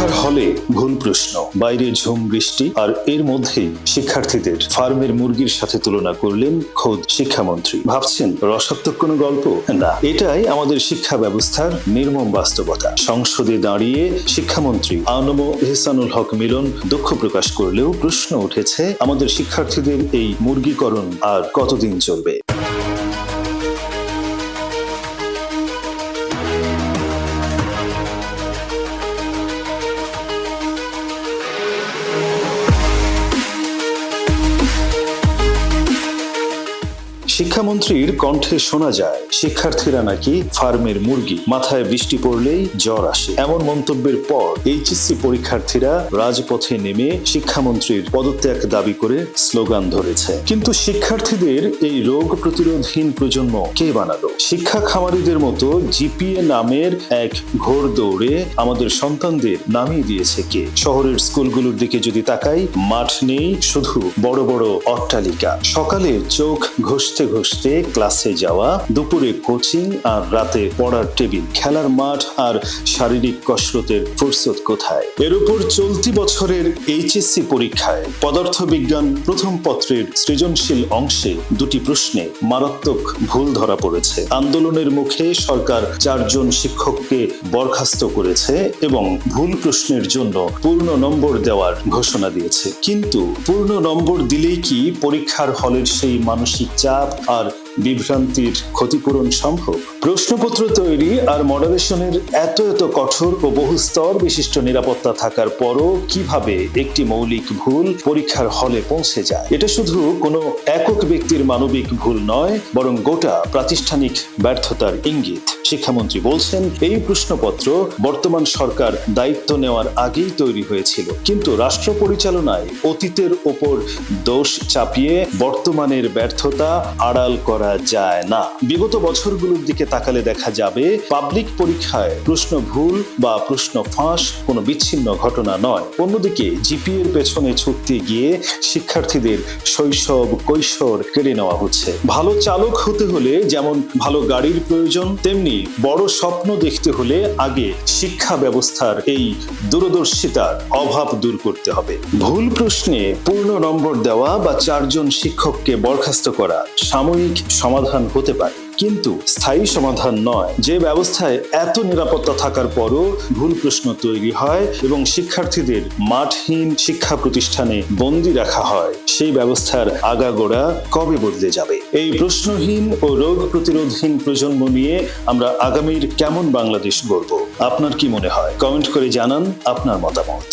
পরীক্ষার হলে ভুল প্রশ্ন, বাইরে ঝুম বৃষ্টি, আর এর মধ্যেই শিক্ষার্থীদের ফার্মের মুরগির সাথে তুলনা করলেন খোদ শিক্ষামন্ত্রী। ভাবছেন রসাত্মক কোনো গল্প? না, এটাই আমাদের শিক্ষা ব্যবস্থার নির্মম বাস্তবতা। সংসদে দাঁড়িয়ে শিক্ষামন্ত্রী আনম এহসানুল হক মিলন দুঃখ প্রকাশ করলেও প্রশ্ন উঠেছে, আমাদের শিক্ষার্থীদের এই মুরগিকরণ আর কতদিন চলবে? শিক্ষামন্ত্রীর কণ্ঠে শোনা যায় শিক্ষার্থীরা নাকি ফার্মের মুরগি, মাথায় বৃষ্টি পড়লেই জ্বর আসে। এমন মন্তব্যের পর এইচএসসি পরীক্ষার্থীরা রাজপথে নেমে শিক্ষামন্ত্রীর পদত্যাগ দাবি করে স্লোগান ধরেছে। কিন্তু শিক্ষার্থীদের এই রোগ প্রতিরোধহীন প্রজন্ম কে বানালো? শিক্ষা খামারিদের মতো জিপিএ নামের এক ঘোর দৌড়ে আমাদের সন্তানদের নামিয়ে দিয়েছে কে? শহরের স্কুলগুলোর দিকে যদি তাকাই, মাঠ নেই, শুধু বড় বড় অট্টালিকা। সকালে চোখ ঘষতে ঘষতে ক্লাসে যাওয়া, দুপুরে কোচিং আর রাতে পড়ার টেবিল, খেলার মাঠ আর শারীরিক কসরতের ফুরসত কোথায়? এর উপর চলতি বছরের এইচএসসি পরীক্ষায় পদার্থবিজ্ঞান প্রথম পত্রের সৃজনশীল অংশে দুটি প্রশ্নে মারাত্মক ভুল ধরা পড়েছে। আন্দোলনের মুখে সরকার 4 জন শিক্ষককে বরখাস্ত করেছে এবং ভুল প্রশ্নের জন্য পূর্ণ নম্বর দেওয়ার ঘোষণা দিয়েছে। কিন্তু পূর্ণ নম্বর দিলেই কি পরীক্ষার হলের সেই মানসিক চাপ আর বিভ্রান্তির ক্ষতিপূরণ সম্ভব? প্রশ্নপত্র তৈরি আর মডারেশনের এত কঠোর ও বহু স্তর বিশিষ্ট নিরাপত্তা থাকার পরও কিভাবে একটি মৌলিক ভুল পরীক্ষার হলে পৌঁছে যায়? এটা শুধু কোনো একক ব্যক্তির মানবিক ভুল নয়, বরং গোটা প্রাতিষ্ঠানিক ব্যর্থতার ইঙ্গিত। শিক্ষামন্ত্রী বলছেন, এই প্রশ্নপত্র বর্তমান সরকার দায়িত্ব নেওয়ার আগেই তৈরি হয়েছিল, কিন্তু রাষ্ট্র পরিচালনায় অতীতের ওপর দোষ চাপিয়ে বর্তমানের ব্যর্থতা আড়াল করা যায় না। বিগত বছরগুলোর দিকে তাকালে দেখা যাবে পাবলিক পরীক্ষায় প্রশ্ন ভুল বা প্রশ্ন ফাঁস কোনো বিচ্ছিন্ন ঘটনা নয়। অন্যদিকে জিপিএর পেছনে ছুটতে গিয়ে শিক্ষার্থীদের শৈশব কৈশোর কেড়ে নেওয়া হচ্ছে। ভালো চালক হতে হলে যেমন ভালো গাড়ির প্রয়োজন, তেমনি বড় স্বপ্ন দেখতে হলে আগে শিক্ষা ব্যবস্থার এই দূরদর্শিতার অভাব দূর করতে হবে। ভুল প্রশ্নে পূর্ণ নম্বর দেওয়া বা 4 জন শিক্ষককে বরখাস্ত করা সাময়িক সমাধান হতে পারে, কিন্তু স্থায়ী সমাধান নয়। যে ব্যবস্থায় এত নিরাপত্তা থাকার পরও ভুল প্রশ্ন তৈরি হয় এবং শিক্ষার্থীদের মাঠহীন শিক্ষা প্রতিষ্ঠানে বন্দী রাখা হয়, সেই ব্যবস্থার আগাগোড়া কবে বদলে যাবে? এই প্রশ্নহীন ও রোগ প্রতিরোধহীন প্রজন্ম নিয়ে আমরা আগামীর কেমন বাংলাদেশ গড়ব? আপনার কি মনে হয়? কমেন্ট করে জানান আপনার মতামত।